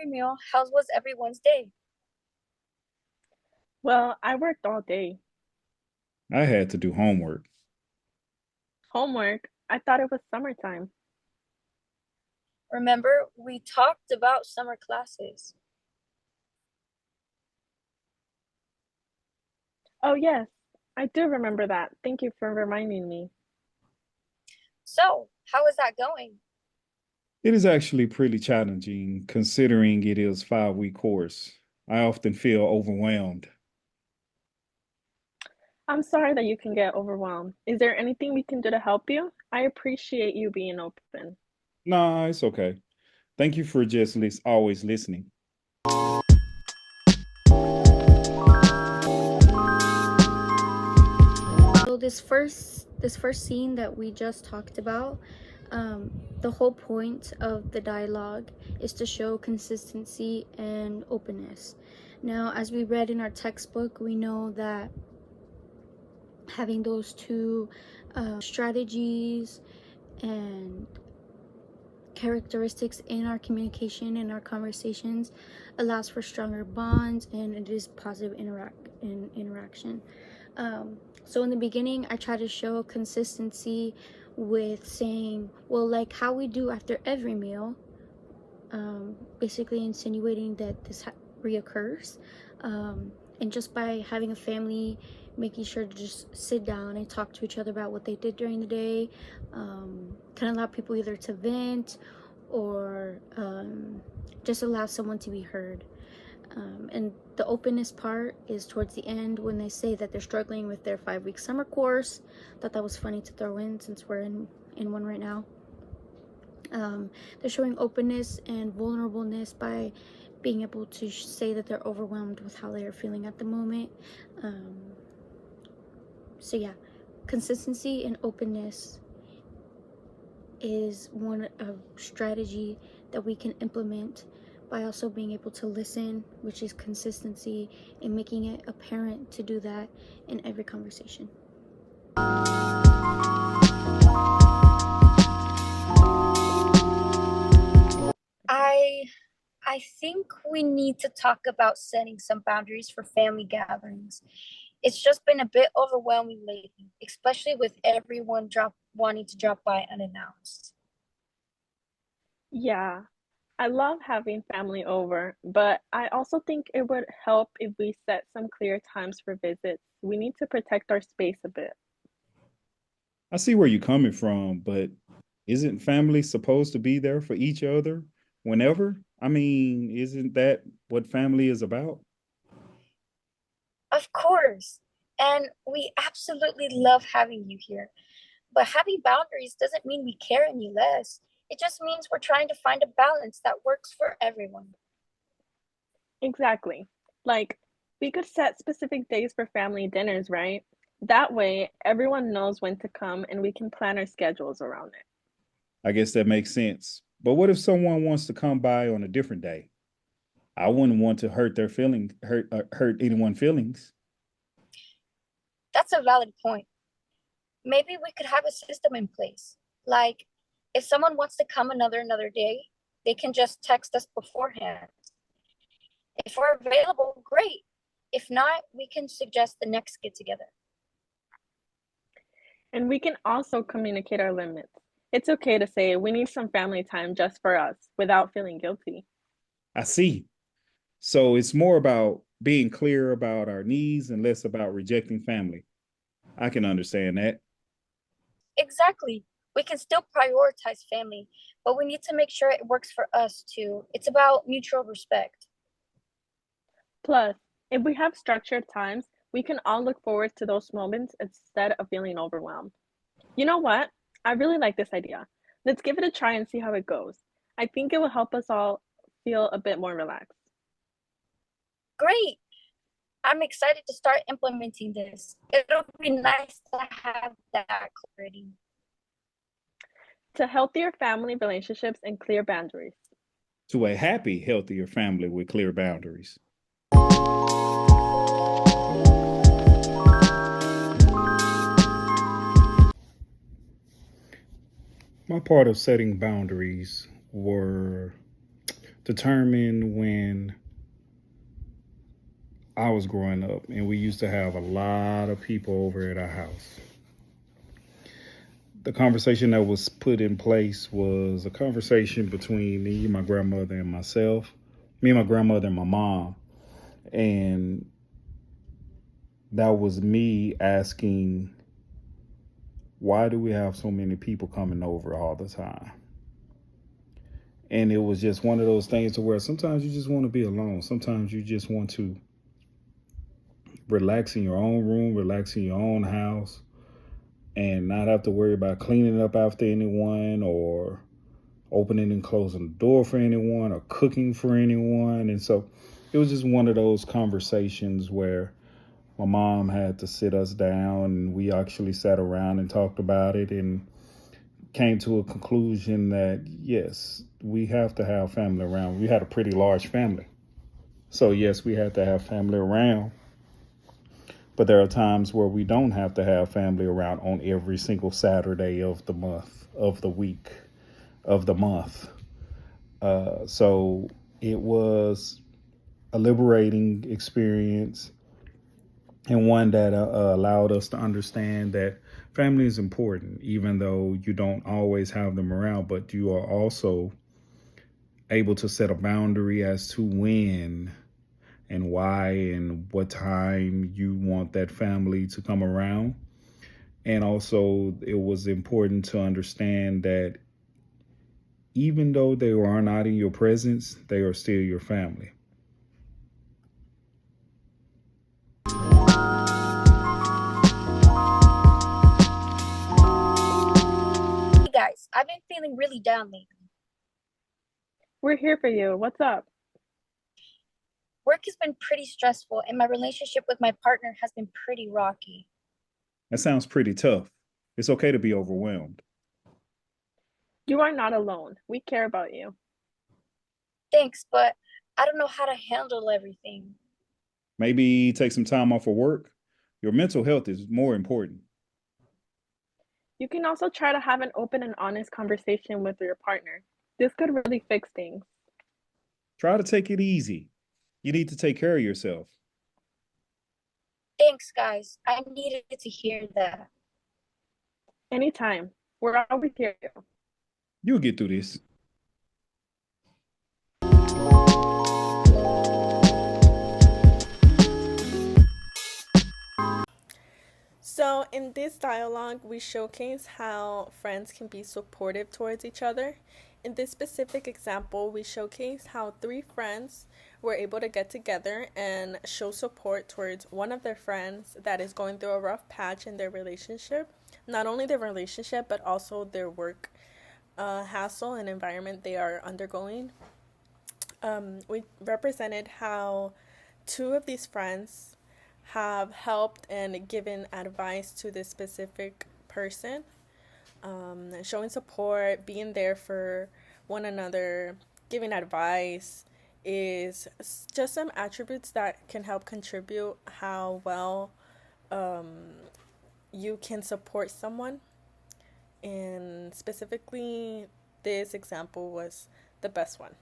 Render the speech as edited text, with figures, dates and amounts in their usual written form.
every meal, how was everyone's day? Well, I worked all day. I had to do homework. Homework, I thought it was summertime. Remember, we talked about summer classes. Oh, yes, I do remember that. Thank you for reminding me. So, how is that going? It is actually pretty challenging considering it is 5 week course. I often feel overwhelmed. I'm sorry that you can get overwhelmed. Is there anything we can do to help you? I appreciate you being open. Nah, it's okay. Thank you for just always listening. So this first scene that we just talked about, the whole point of the dialogue is to show consistency and openness. Now, as we read in our textbook, we know that having those two strategies and characteristics in our communication and our conversations allows for stronger bonds, and it is positive interaction. So in the beginning, I try to show consistency with saying, well, like how we do after every meal, basically insinuating that this reoccurs. And just by having a family, making sure to just sit down and talk to each other about what they did during the day, can allow people either to vent or just allow someone to be heard. And the openness part is towards the end when they say that they're struggling with their 5 week summer course. Thought that was funny to throw in since we're in one right now. They're showing openness and vulnerableness by being able to say that they're overwhelmed with how they are feeling at the moment. Um, so yeah, consistency and openness is one of strategy that we can implement by also being able to listen, which is consistency, and making it apparent to do that in every conversation. I I think we need to talk about setting some boundaries for family gatherings. It's just been a bit overwhelming lately, especially with everyone wanting to drop by unannounced. Yeah, I love having family over, but I also think it would help if we set some clear times for visits. We need to protect our space a bit. I see where you're coming from, but isn't family supposed to be there for each other whenever? I mean, isn't that what family is about? Of course. And we absolutely love having you here. But having boundaries doesn't mean we care any less. It just means we're trying to find a balance that works for everyone. Exactly. Like, we could set specific days for family dinners, right? That way, everyone knows when to come and we can plan our schedules around it. I guess that makes sense. But what if someone wants to come by on a different day? I wouldn't want to hurt their feelings, hurt anyone's feelings. That's a valid point. Maybe we could have a system in place. Like, if someone wants to come another day, they can just text us beforehand. If we're available, great. If not, we can suggest the next get together. And we can also communicate our limits. It's okay to say we need some family time just for us without feeling guilty. I see. So it's more about being clear about our needs and less about rejecting family. I can understand that. Exactly. We can still prioritize family, but we need to make sure it works for us too. It's about mutual respect. Plus, if we have structured times, we can all look forward to those moments instead of feeling overwhelmed. You know what? I really like this idea. Let's give it a try and see how it goes. I think it will help us all feel a bit more relaxed. Great. I'm excited to start implementing this. It'll be nice to have that clarity. To healthier family relationships and clear boundaries. To a happy, healthier family with clear boundaries. My part of setting boundaries were determined when I was growing up, and we used to have a lot of people over at our house. The conversation that was put in place was a conversation between me, my grandmother, and myself, me, my grandmother, and my mom. And that was me asking, why do we have so many people coming over all the time? And it was just one of those things to where sometimes you just want to be alone. Sometimes you just want to relax in your own room, relax in your own house, and not have to worry about cleaning up after anyone or opening and closing the door for anyone or cooking for anyone. And so it was just one of those conversations where my mom had to sit us down, and we actually sat around and talked about it and came to a conclusion that, yes, we have to have family around. We had a pretty large family. So, yes, we had to have family around. But there are times where we don't have to have family around on every single Saturday of the month, of the week, of the month. So it was a liberating experience, and one that allowed us to understand that family is important, even though you don't always have them around, but you are also able to set a boundary as to when and why and what time you want that family to come around. And also, it was important to understand that even though they are not in your presence, they are still your family. Hey guys, I've been feeling really down lately. We're here for you. What's up? Work has been pretty stressful, and my relationship with my partner has been pretty rocky. That sounds pretty tough. It's okay to be overwhelmed. You are not alone. We care about you. Thanks, but I don't know how to handle everything. Maybe take some time off of work. Your mental health is more important. You can also try to have an open and honest conversation with your partner. This could really fix things. Try to take it easy. You need to take care of yourself. Thanks, guys. I needed to hear that. Anytime. We're always here. You'll get through this. So, in this dialogue, we showcase how friends can be supportive towards each other. In this specific example, we showcase how three friends were able to get together and show support towards one of their friends that is going through a rough patch in their relationship. Not only their relationship, but also their work hassle and environment they are undergoing. We represented how two of these friends have helped and given advice to this specific person, showing support, being there for one another, giving advice is just some attributes that can help contribute how well you can support someone. And specifically, this example was the best one.